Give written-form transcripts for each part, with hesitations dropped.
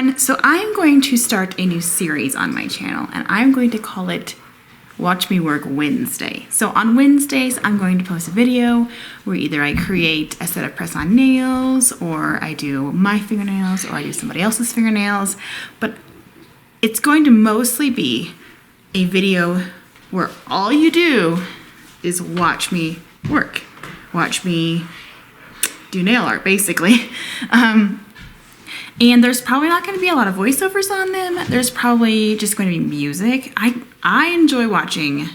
everyone. So I'm going to start a new series on my channel, and I'm going to call it Watch Me Work Wednesday. So on Wednesdays, I'm going to post a video where either I create a set of press-on nails, or I do my fingernails, or I do somebody else's fingernails. But it's going to mostly be a video where all you do is watch me work. Watch me do nail art, basically. And there's probably not going to be a lot of voiceovers on them. There's probably just going to be music. I enjoy watching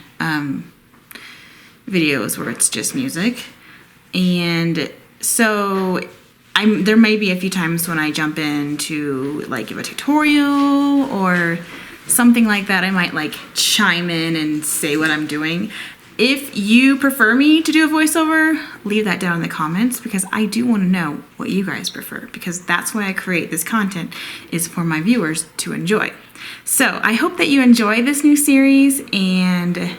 videos where it's just music. And so there may be a few times when I jump in to like give a tutorial or something like that. I might like chime in and say what I'm doing. If you prefer me to do a voiceover, leave that down in the comments, because I do want to know what you guys prefer, because that's why I create this content, is for my viewers to enjoy. So I hope that you enjoy this new series, and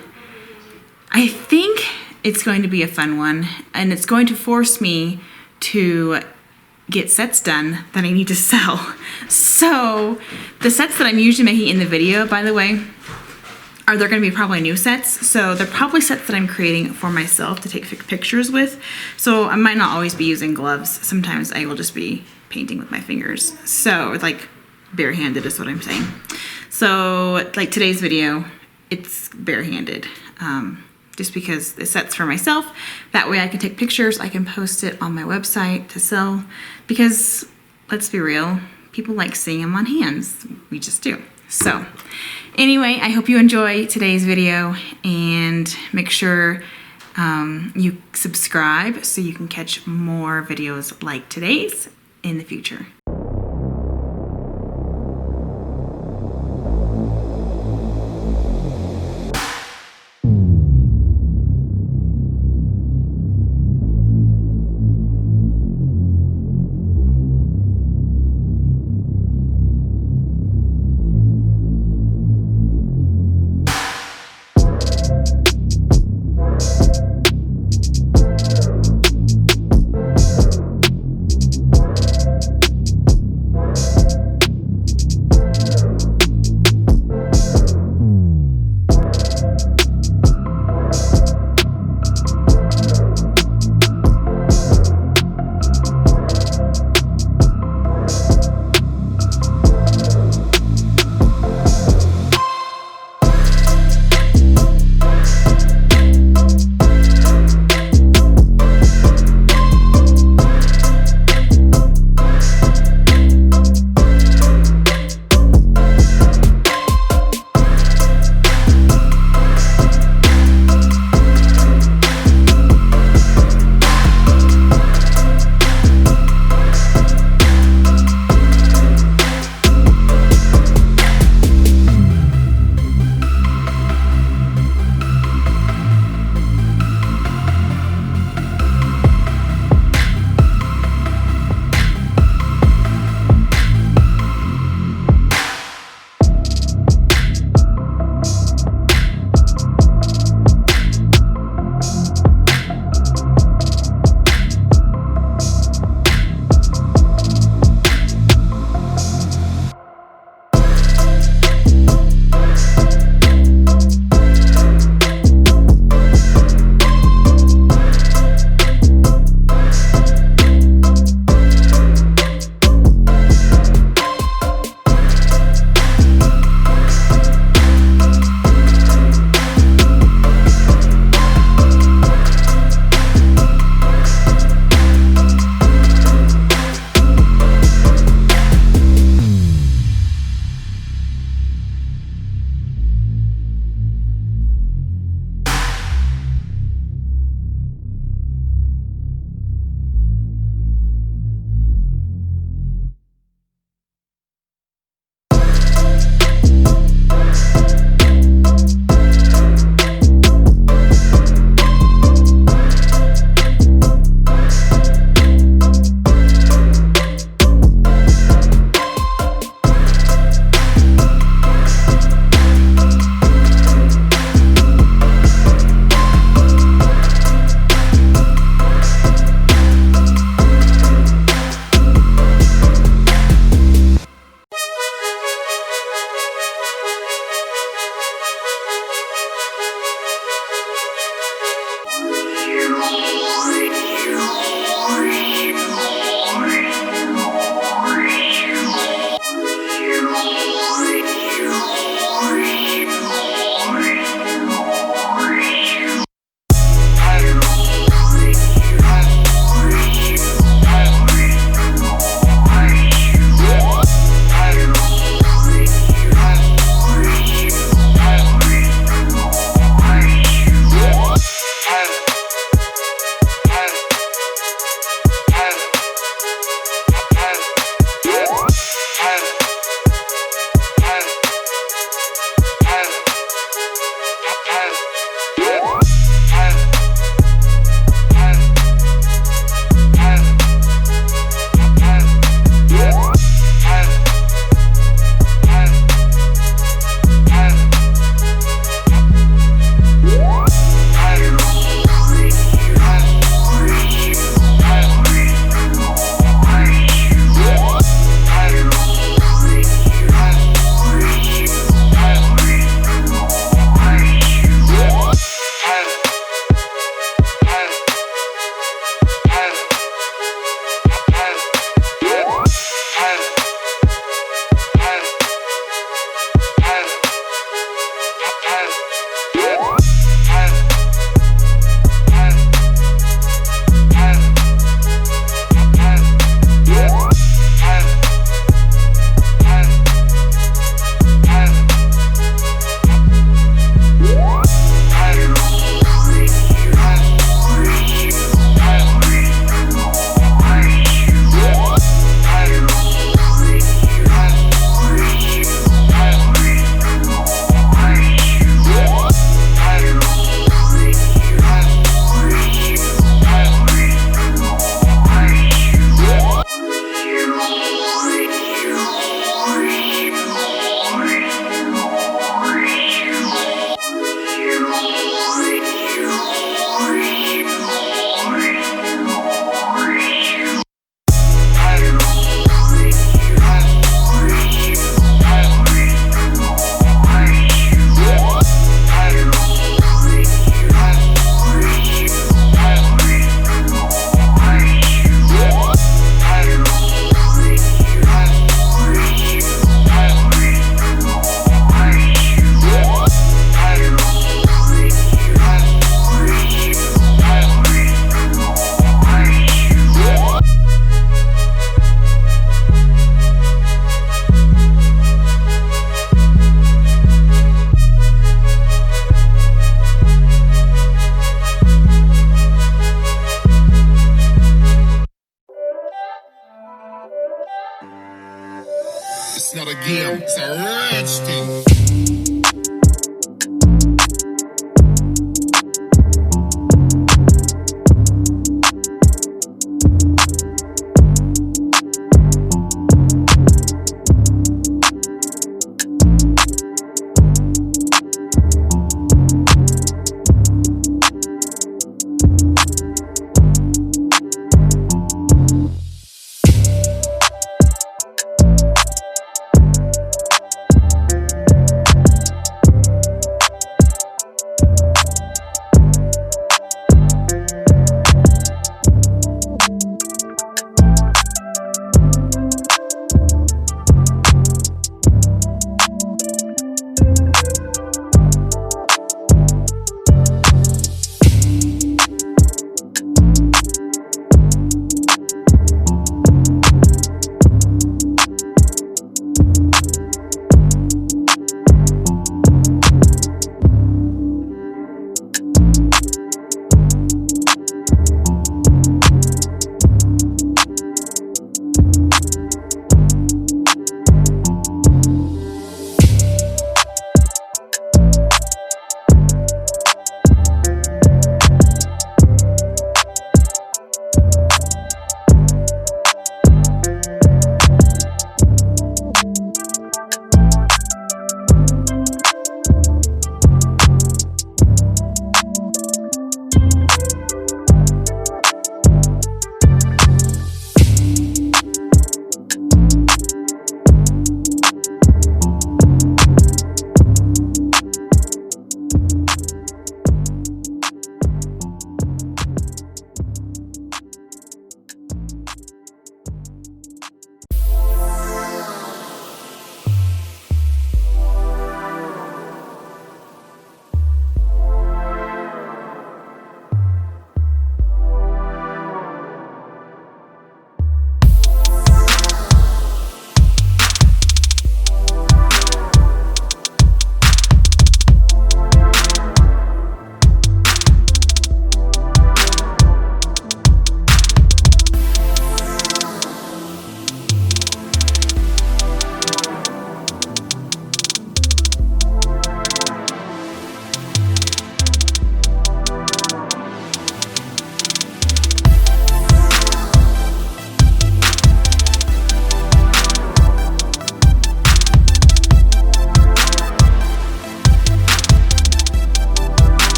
I think it's going to be a fun one, and it's going to force me to get sets done that I need to sell. So the sets that I'm usually making in the video, by the way, they're going to be probably new sets. So they're probably sets that I'm creating for myself to take pictures with. So I might not always be using gloves. Sometimes I will just be painting with my fingers. So it's like barehanded is what I'm saying. So like today's video, it's barehanded. Just because the set's for myself. That way I can take pictures. I can post it on my website to sell. Because let's be real, people like seeing them on hands. We just do. So anyway, I hope you enjoy today's video, and make sure you subscribe so you can catch more videos like today's in the future.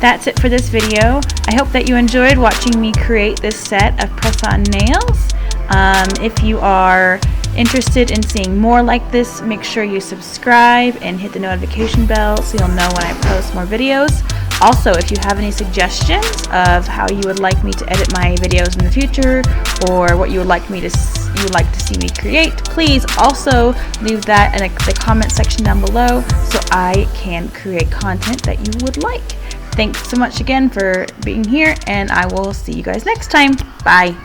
That's it for this video. I hope that you enjoyed watching me create this set of press-on nails. If you are interested in seeing more like this, make sure you subscribe and hit the notification bell so you'll know when I post more videos. Also, if you have any suggestions of how you would like me to edit my videos in the future, or what you would like to see me create, please also leave that in the comment section down below so I can create content that you would like. Thanks so much again for being here, and I will see you guys next time. Bye.